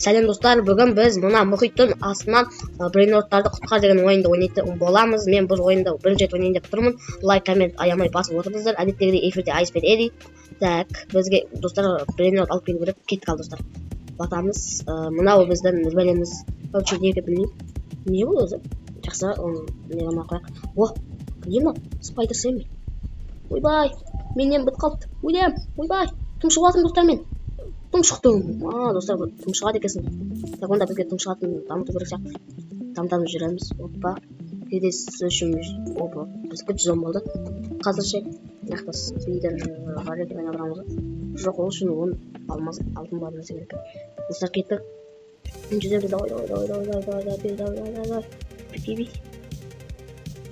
Сәлем достар, бүгін біз мына мұхиттың астынан брейнордтарды құтқар деген ойынды ойнайтын боламыз. Мен бұл ойынды бірінші рет ойнайын деп тұрмын. Лайк, коммент аямай басып отырыңыздар. Әдеттегідей эфирде Айспен Эди. Так, бізге достар брейнорд алып келу керек. Кеттік ал достар. Батамыз. Мынау біздің бөлеміз. Короче, неге білмеймін. Не бұл өзі? Жақсы, не қылмай қояйық. О, не мынау? Спайдер Сэмми. Ойбай, менен бітіп қалыпты. Ойбай, тұмшығатым достар мен. Тұмшықтым. Достар, тұмшығады екенсің. Так, онда бізге тұмшығатын дамыту керек сияқты. Дамытанып жүреміз. Опа. Келесі үшін опа. Бізге 110 болды. Қазірше нақты спидер бар екен айналдырамыз. Жоқ, ол үшін он алтын бар нәрсе керек. Достар, кеттік. Жүземіз давай. Пикиби.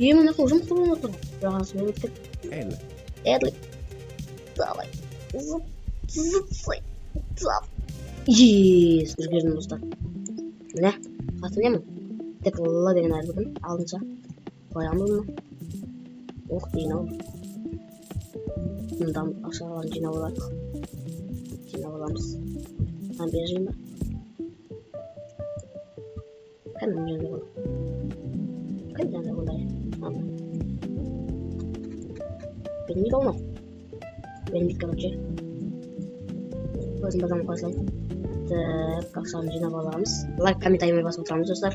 Емін нақыл жұмықты болын отыр. Жағасы мен өттік. Эдли. Давай. Зыпсай. Ееес, жүргердім достар. Міне, қатын емін. Тек ла деген әрі бүгін алдынша қоямыз мұны. Оқ дейін ау. Мұндан ақшаларын жинап аладық. Жинап аламыз. Мен бері жиын ба? Кәнім жерде бол. Кәнім жерде болай. Бермейді ол мау. Бермейді короче. Өзім базам қойсайын. Так, ақшаны жинап аламыз. Лайк, коммент аямай басып отырамыз достар.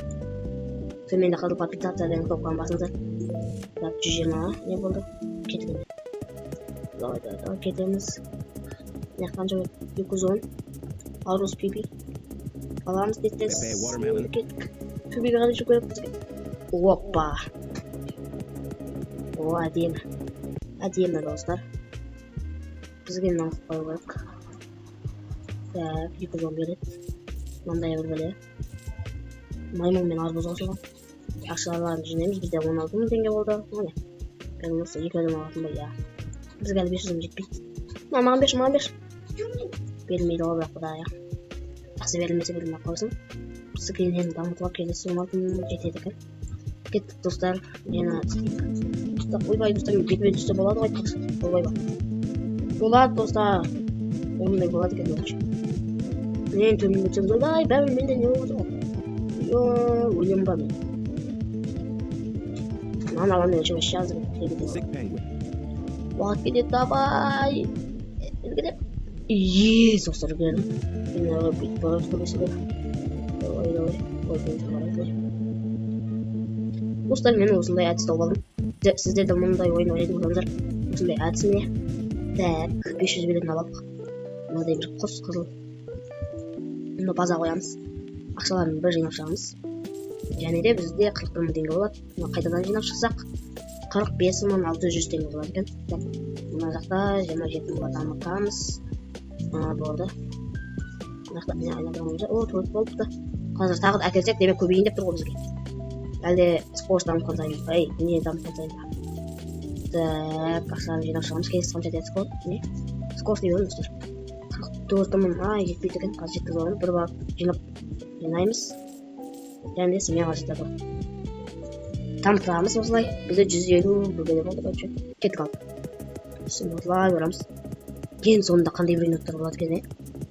Төменде қызыл подписаться деген кнопканы басыңыздар. Так, 120 не болды? Кеткенде. Давай, кетеміз. Не қанша 210. Арус пиби. Аламыз деттес. Кеттік. Пибиге қандай жүк керек бізге. Опа. О, әдемі. Әдемі достар. Бізге мынаны қою керек. Так, 210 береді. Мынандай бір бәле. Маймыл мен арбуз қосылған. Ақшаларын жинаймыз. Бізде 16 мың теңге болды. Міне. Кәдімгісі 2 адам алатын ба? Я. Бізге әлі 500 мың жетпейді. Маған беш. Бермейді ол бірақ құдай. Жақсы берілмесе берілмей қойсын. Бізге енді дамытуға келесі 16 мың жетеді екен. Кеттік достар. Жена істейік. Ойбай достар, бетіме түсті болады ғой. Ойбай ба. Болады достар. Ондай болады екен өтші. Мен төмен өтсем ойбай, бәрі менде не болады ғой. Өлем ба мен. Маған аламын өтші өтші азыр. Уақыт кетеді, давай. Елгідеп. Еее, достар көрдім. Мен ағай бүйтіп барып көрмесе бер. Давай. Достар, мен осындай әдіс тауып алдым. Сіздер де мұндай ойын ойнайтын болсаңыздар, осындай әдіс міне. Так, 500 билетін алып. Мынадай бір құс қызыл. Мұны база қоямыз. Ақшаларын бір жинап шығамыз. Және де бізде 41 мың теңге болады. Қайтадан жинап шықсақ 45.600 теңге болады екен. Мына жақта 27 мың болады. Дамытамыз. Болды. Мына жақта міне айналдырамыз. О, төрт болыпты. Қазір тағы да әкелсек, демек көбейін деп тұр ғой бізге. Әлде скорость дамытқан сайын. Не дамытқан сайын. Так, ақшаларын жинап шығамыз. Келесі қанша деді скорость? Не? Скорость не бөлім достар. 44 мың. Жетпейді екен. Қазір жеткізіп аламыз. Бір бар жинаймыз. Және де семьяға жетеді. Дамытамыз осылай. Бізде 150 бөлгеде болды. Кеттік алып. Осылай барамыз. Ең соңында қандай брейнордтар болады екен,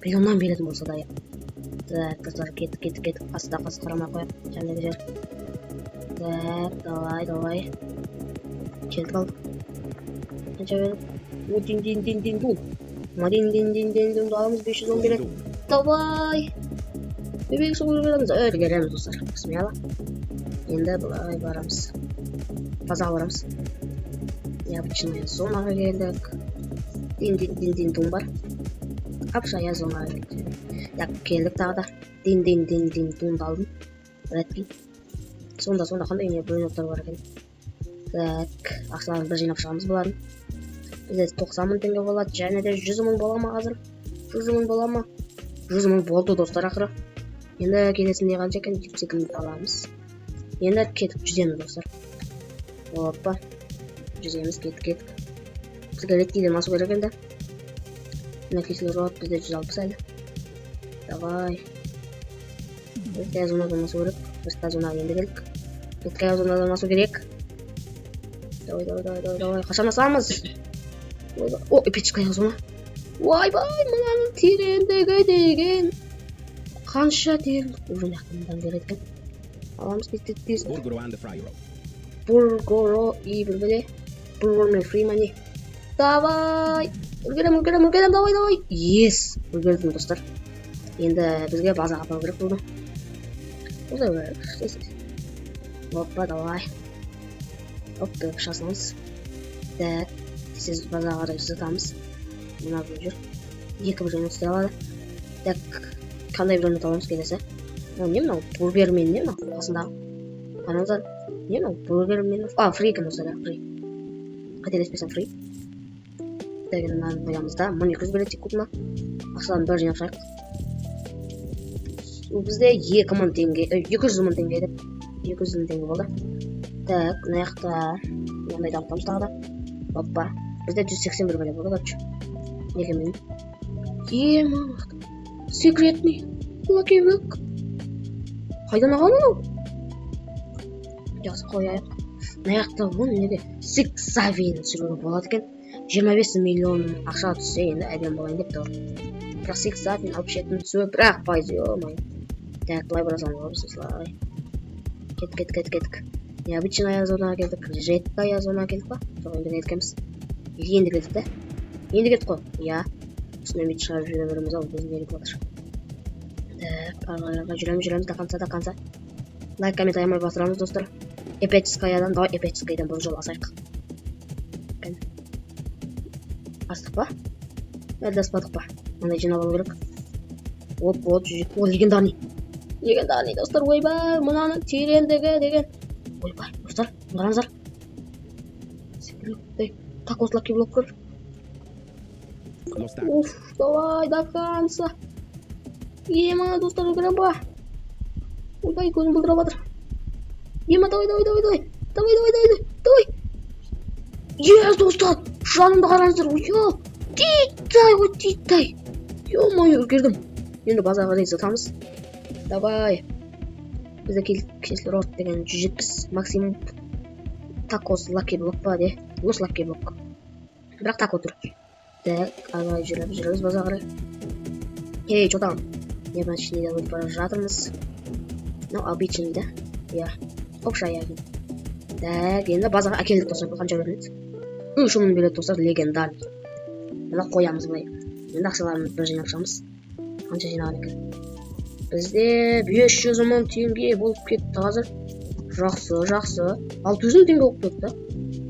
миллионнан беретін болса да. Так, достар, кеттік. Астыда қасы қарамай қояйық. Жәндегі жер. Так, давай. Келдік алдық. Қанша бердік? Дин. Дин аламыз 510 береді. Давай. Бебек соңғы береміз. Өтігереміз достар. Бісмилла. Енді бұлай барамыз. Базаға барамыз. Необычная зонаға келдік. Дин бар. Апшая зонаға келдік. Келдік тағы да. Дин тумды алдым. Редпи. Сонда қандай не брейнордтар бар екен. Так, ақшаларын бір жинап шығамыз бұларын. Бізде 90 мың теңге болады. Және де 100 мың бола ма қазір? 100 мың бола ма? 100 мың болды достар ақыры. Енді келесінде қанша екен? 22 мың аламыз. Енді кетіп 100 достар. Опа. 100 кеттік. Бізге редкейден асу керек енді. Мына кесілер болады. Бізде 160 әлі. Давай. Редкая зонадан асу керек. Редкая зонаға енді келдік. Редкая зонадан асу керек. Давай. Қашан асамыз? О, эпическая зона. Ойбай, мынаның тереңдігі деген Қанша тел уже мынаяқтан береді екен. Аламыз тез. Burgero and the Friaro. Бургоро и білбеле. Бургор мен фримани. Давай! Үлгерем, давай. Yes! Үлгердім достар. Енді бізге базаға апару керек болды. Осылай берік. Опа, давай. Оп, шасыңыз. Так, сіз базаға қарай жасатамыз. Мына бұл жүр. 2 бірден өтсе алады. Так, қандай бірден аламыз келесі? Не мынау? Бургер мен не мынау? Қасындағы. Қараңыздар. Не мынау? Бургер мен... фри екен осы да, фри. Қателеспесем фри. Так, енді мынаны қоямыз да. 1200 береді тек көпіна. Ақшаларын бір жинап шайық. Бізде 2000 теңге, 200 мың теңге еді. 200 мың теңге болды. Так, мына жақта мынандай дамытамыз тағы да. Опа. Бізде 181 бәле болды, короче. Неге мен? Ема, секретный Lucky Block. Қайдан алған ол? Жақсы қояйық. Мына жақта оны неге Сиксавин сүруге болады екен. 25 миллион ақша түссе енді әдем болайын деп тұр. Бірақ Сиксавин алып шетін түсуі бірақ пайызы оймай. Так, былай бұрасам олабыз осылай. Кеттік. Необычная зонаға келдік. Редкая зонаға келдік па? Жоқ, енді кеткеміз. Енді келдік та? Енді кеттік қой. Я. Осындай мет шығарып жүре береміз ау, біздің ерік отыр. Так, ағайға жүреміз до конца. Лайк, коммент аямай басырамыз, достар. Эпическаядан, давай эпическаядан бұл жол асайық. Астық па? Әлді аспадық па? Мындай жинап алу керек. Оп, о, легендарный, достар, ойбай, мұнаның терендігі деген. Ойбай, достар, қараңыздар. Секретный такос Lucky Block көр. Уф, давай, до конца. Ема, достар, өкірем ба? Ойбай, көзім бұлдырап атыр. Ема, давай. Ес, достар, жанымды қараңыздар. Ойо, титай. Ё-мое, үлгердім. Енді базаға дейін сатамыз. Давай. Бізде кислород деген 170 максимум. Такос Lucky Block па де. Лос Lucky Block. Бірақ тако тұр. Так, ағай жүреміз базаға қарай. Ей, что там? Необычный өтіп бара жатырмыз. Ну, обычный да? Я. Оқшай яғын. Так, енді базаға әкелдік достар. Қанша береді? 3 мың береді достар, легендарный. Енді қоямыз былай. Енді ақшаларымыз бір жинап шығамыз. Қанша жинаған екен? Бізде 500 мың теңге болып кетті қазір. Жақсы. 600 мың теңге болып кетті.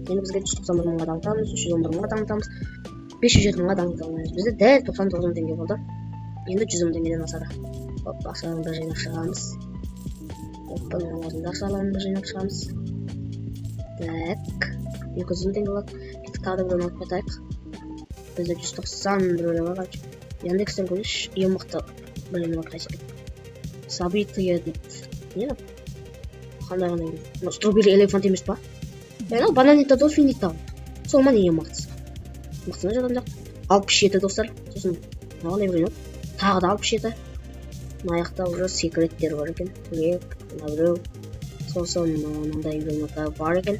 Енді бізге 191 мыңға дамытамыз, 311 мыңға дамытамыз, 507 мыңға дамытамыз. Бізде дәл 99 мың теңге болды. Енді 100 мың теңгеден асады. Оп, ақшаларын бір жинап шығамыз. Опа, мына орында ақшаларын бір жинап шығамыз. Так, 200 мың теңге болады. Кеттік тағы да бірін алып қайтайық. Бізде 190 бөлім бар. Яндекстен көріш, ең мықты бөлімі бар қайсы екен. События дейді. Не да? Қандай. Strawberry Elephant емес па? Бананита Долфинита. Сол мана ең мықтысы. Мықтысына жатқан жақ. 67 достар. Сосын мынандай біреу. Тағы да 67. Мына жақта уже секреттер бар екен. Мына біреу. Сосын мынандай үйленуі бар екен.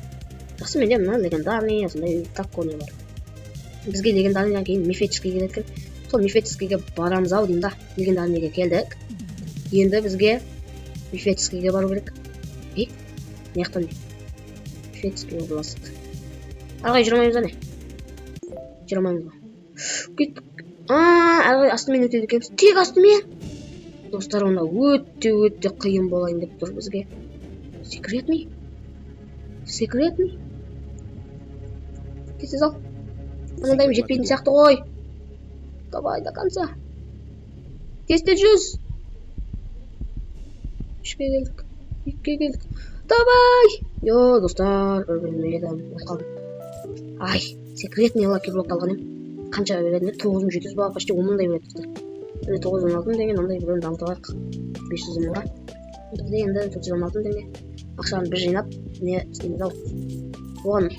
Жақсы менде мына легендарный, осындай тако не бар. Бізге легендарныйдан кейін мифический келеді екен. Сол мифическийге барамыз ау деймін да. Легендарныйге келдік. Енді бізге мифическийге бару керек. Не жақтан мифический област. Ағай жүрмаймыз ане. Жүрмаймыз ба? Кеттік. Ағай астымен өтеді екенбіз. Тек астымен. Достар, онда өте қиын болайын деп тұр бізге. Секретный. Тез ал. Анадайым жетпейтін сияқты ғой. Давай, до конца. Тесте жүз. 3-ке келдік. 2-ке келдік. Давай. Йо, достар, өргенмедім. Қалдым. Ай, секретный Lucky Block алған ем. Қанша береді? 9700 ба, почти 10 мыңдай береді достар. 916 деген ондай біреуін дамытып алайық. 500 мыңға. Бізде енді 416 теңге. Ақшаны бір жинап, не істейміз ау? Оған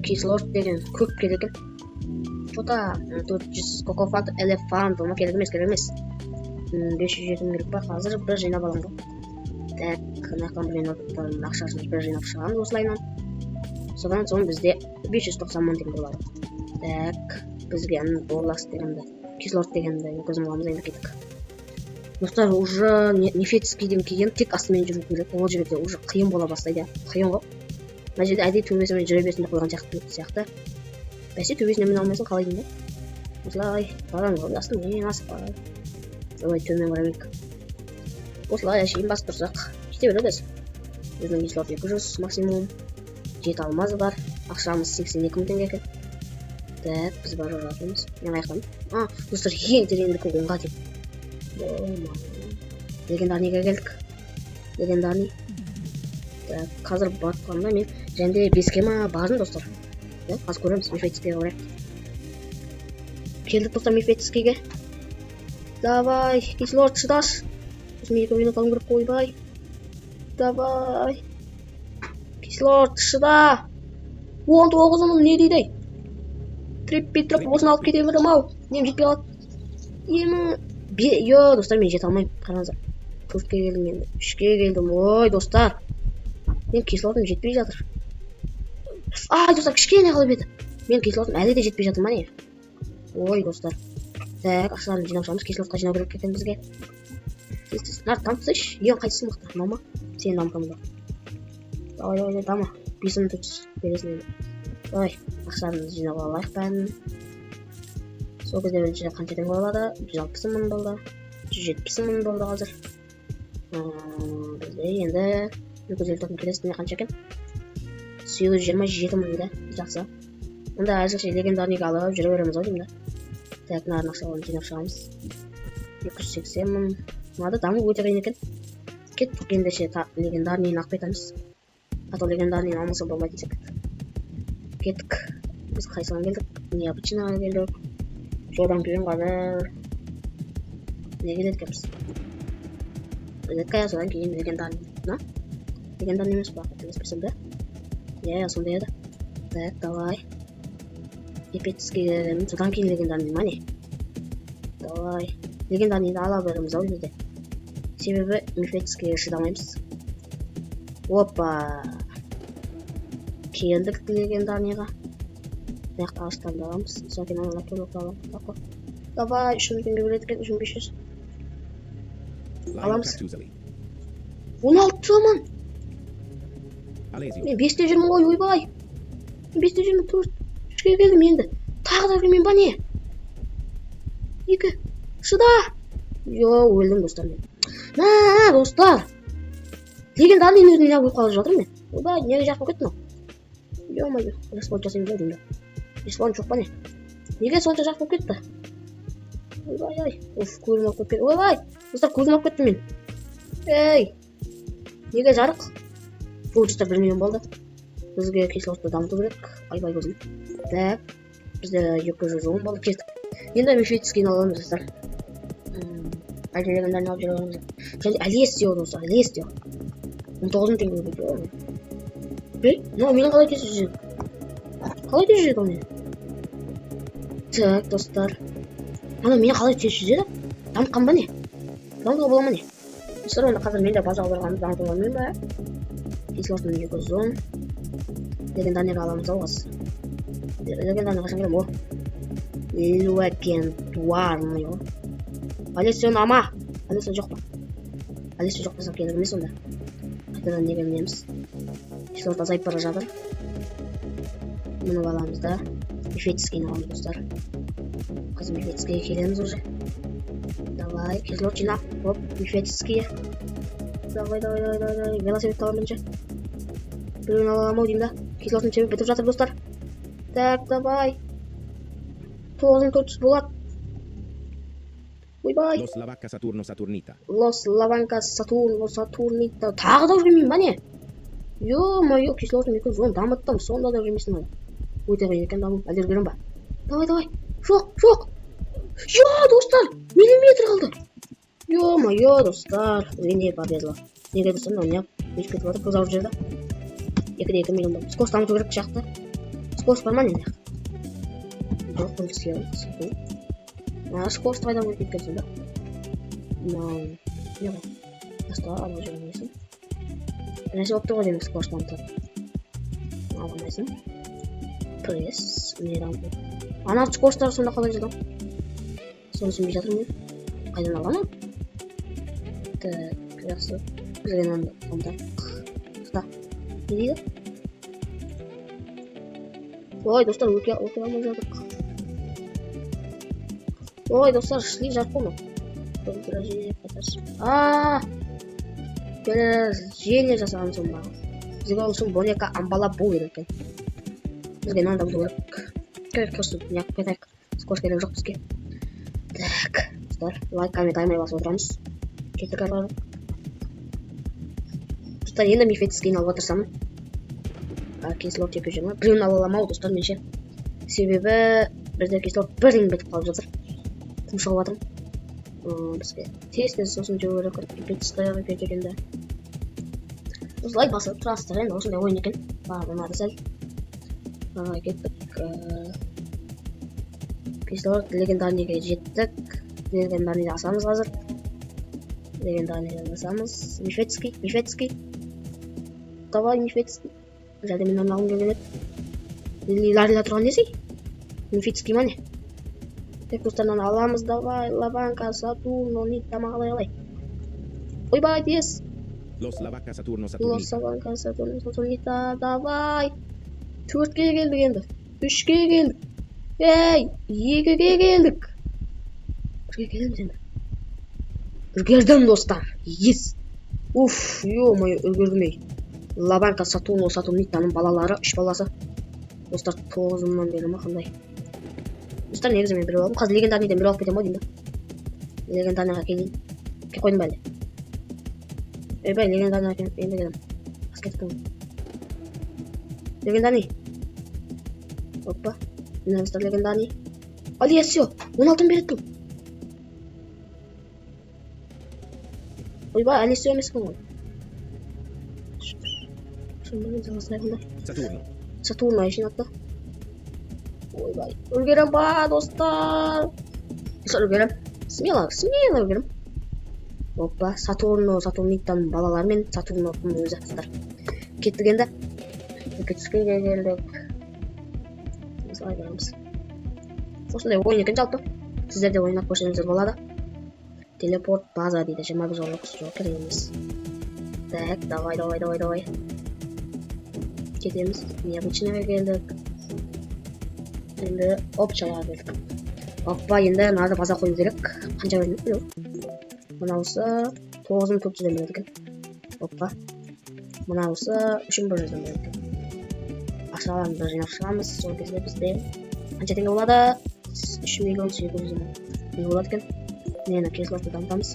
кислород деген көп керек екен. Что-то 400 кокофант, элефант, оны керек емес. 507 керек па, қазір бір жинап аламын. Так, қанақтан бір жинап, ақшасын бір жинап шығамыз осылайынан. Содан соң бізде 590 мың теңге болады. Так, бізге боллас дегенді, кислород дегенді көзім аламыз енді кеттік. Достар, уже нефетскийден кейін тек астымен жүру керек. Ол жерде уже қиын бола бастайды. Қиын ғой. Мына жерде әдейі төбесімен жүре берсін деп қойған сияқты. Бәсе төбесінен міне алмайсың қалай деймін да. Осылай барамыз астымен асып барады. Давай төмен бара берейік. Осылай әшейін басып тұрсақ кете береді. Өзінің кислород 200 максимум. 7 алмазы бар. Ақшамыз 82 мың теңге екен. Так, біз бара жатырмыз. Мен аяқтамын. Достар, ең тереңдікі 10-ға деп. Легендарныйға келдік. Легендарный. Так, қазір батқанда мен және 5-ке ма бардым, достар. Так, қазір көреміз мифетскийге қарай. Келдік, достар, мифетскийге. Давай, кислород шыдаш. Өзіме 2 ойын аталым керек қойбай. Давай. Кислород шыда. 19 мың не дейді? Треп осыны алып кете берем ау. Нем жетпей қалады. Йо, достар, мен жете алмайым. Қараңыздар. 4-ке келдім енді. 3-ке келдім. Ой, достар. Мен кислородым жетпей жатыр. Достар, кішкене қалып еді. Мен кислородым әлі де жетпей жатыр ма не? Ой, достар. Так, ақшаларын жинап шығамыз. Кислородқа жинау керек екен бізге. Нар, дамытсайшы. Ең қайсысы мықты? Мынау ма? Сен дамытамын. Давай, дама. 5 мың бересің енді. Давай, ақшаларын жинап алайық бәрін. Сол кезде бірінші қанша теңге болады? 160 мың болды. 170 мың болды қазір. Бізде енді 254 келесіне қанша екен? 827 мың да. Жақсы. Онда әзірше легендарныйға алып жүре береміз ау деймін да. Так, нарын ақшаларын жинап шығамыз. 280 мың. Мынада даму өте қиын екен. Кеттік ендеше легендарныйын ақ бетамыз. Ато легендарныйын алмаса болмайды десек. Кеттік. Біз қайсыған келдік? Необычныйға келдік. Содан кейін қазір не келеді екенбіз? Редкая, содан кейін легендарный. Легендарный емес па? Қателеспесем да? Сондай еді. Так, давай. Епетскийге келемін. Содан кейін легендарный ма не? Давай. Легендарныйды ала береміз ау жерде. Себебі мифетскийге шыдамаймыз. Опа. Келдік легендарныйға. Маяқта аштарды аламыз. Содан аналар төліп аламыз. Давай, 300 теңге береді екен, 3500. Аламыз. 16 ман. Мен 5-те жүрмін ғой, ойбай. Мен 5-те жүрмін, 3-ке келдім енді. Тағы да жүрмін ба не? 2. Шыда. Йо, өлдім достар мен. Достар. Легендарный өзіне не қойып қалып жатырмын мен. Ойбай, неге жақып кеттің ау? Йо-майо, респон жасайым ба деймін да. Респон жоқ па не? Неге сонша жақ болып кетті? Ойбай, көзім алып кетті. Ойбай, достар, көзім алып кетті мен. Ей, неге жарық? Достар, 1 миллион болды. Бізге кислородты дамыту керек. Айбай көзім. Так, бізде 210 болды. Кеттік. Енді мифетскийін аламыз, достар. Әлде легендарны алып жүре аламыз. Және Алестио, достар, Алестио. 19 мың теңге берді. Менің қалай тез жүреді? Қалай тез жүреді ол мен? Так, достар. Мені қалай тез жүреді? Дамытқан ба не? Дамытуға бола ма не? Достар, онда қазір менде базаға барғанды дамытуға мен ба? Кислородын 210. Легендарныйға аламыз ау қазір. Легендарный қашан келем? Легендарный. Алесионы ама. Алесио жоқ па? Алесио жоқ болса керек емес онда. Қайтадан неге мінеміз? Кислород азайып бара жатыр. Мұны аламыз да. Мифетскийін аламыз, достар. Қазір мифетскийге келеміз уже. Давай, кислород жинап. Оп, мифетскийге. Давай. Велосипед аламын бірінші. Біреуін аламау деймін да. Кислородын чеміп бітіп жатыр, достар. Так, давай. 9400 болады. Ойбай. Los Lavacca Saturno Saturnita. Los Lavacca Saturno Saturnita. Тағы да жүрмеймін ба не? Йо-майо, кислородын 210 дамыттым. Сонда да жүрмейсің ғой. Өте қиын екен даму. Әлдер көрем ба? Давай. Жоқ. Йо, достар, миллиметр қалды. Йо-майо, достар. Не повезло. Неге достар, не өйтіп кетіп жатыр, көз ауыр жерді. 2 миллион болды. Скорость дамыту керек жақты. Скорость бар ма не? Жоқ, бұл сүйеміз. Скорость қайда болып кеткенсің да? Не ғой? Баста алып жүрмейсің. Нәрсе болып тұр ғой деймін скорость дамытады. Алмайсың. Пресс. Не дамыту. Ана скоросттары сонда қалай жүрді? Соны түсінбей жатырмын мен. Қайдан алғаны? жақсы. Бізге мынаны қомдайық. Не дейді? Ой, достар, өте алмай жатырық. Ой, достар, шли жарып болма. Желе жасаған соң бағы. Бізге ол соң бонека амбала бол керек екен. Бізге мынаны да бұлу керек. Просто неғып кетайық. Скорость керек жоқ бізге. Так, достар, лайк, коммент аймай басып отырамыз. Кеттік арлары. Достар, енді мифетскейін алып отырсам. Кислот 220. Біреуін ала аламау, достар, менше. Себебі бізде кислот бірден бетіп қалып жатыр. Тым шығып жатырмын. Бізге тез сосын жау керек. Бетістайғы кетегенде. Осылай басып тұрасыздар, енді осындай ойын екен. Бағымады сәл. Кеттік. Кислот легендарныйға жеттік. Легендарныйға асамыз қазір. Легендарныйға асамыз. Мифетский. Давай, Мифетский. Жәде мен алғым келген еді. Ларила тұрған несі? Мифетский мане. Тек достарынан аламыз. Давай, Лаванка, Сатурно, Нита, мағалай. Ойбай, тез. Los Lavaca Saturno Нита, давай. 4-ге келдік енді. 3-ге келдік. Ей, 2-ге келдік. 1-ге келеміз енді. Үлгердім, достар. Ес. Уф, ё-мое, үлгердім ей. Лаванка, Сатурно, Нитаның балалары, 3 баласы. Достар, 9-ымнан бері ма қандай. Достар, негізі мен бір алдым. Қазір легендарныйден бір алып кетем ой деймін. Легендарныйға келейін. Кеп қойдым бәлі. Ойбай, легендарныйға енді келем. Аз кетіп қойдым. Легендарный. Опа. Мына достар легендарный. Алия, все. 16-ын береді бұл. Ойбай, әлі все емес қой. Сатурно еще надо. Ой, бай. Үлгерем ба, достар. Үлгерем. Смело үлгерем. Опа, Сатурнитан балалар мен Сатурноның өзі достар. Кеттік енді. Мифетскийге келдік. Осылай барамыз. Осындай ойын екен жалпы. Сіздер де ойнап көрсеңіздер болады. Телепорт база дейді. 21 жолық жоқ керек емес. Так, давай. Кетеміз. Необычныйға келдік. Енді опчалаға келдік. Оппа, енді мынады база қою керек. Қанша бөлініп білу. Мынауысы 9400 бөлінеді екен. Оппа. Мынауысы 3100 бөлінеді екен. Ақшаларын бір жинап шығамыз. Сол кезде бізде қанша теңге болады? 3.800.000 не болады екен. Нені кислотты дамытамыз.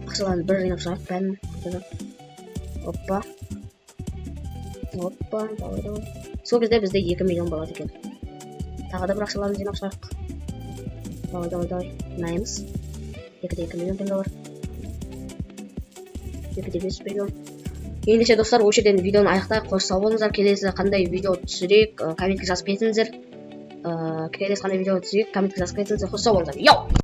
Ақшаларын бір жинап шығарып бәрін. Оппа, давай. Сол кезде бізде 2 миллион болады екен. Тағы да бір ақшаларын жинап шығарық. Давай. Найымыз. 2 миллион теңге бар. 5 миллион. Ендеше достар, осы жерден видеоны аяқтайық. Қош сау болыңыздар. Келесі қандай видео түсірейік, комментке жазып кетіңіздер. Қош сау болыңыздар. Йоу!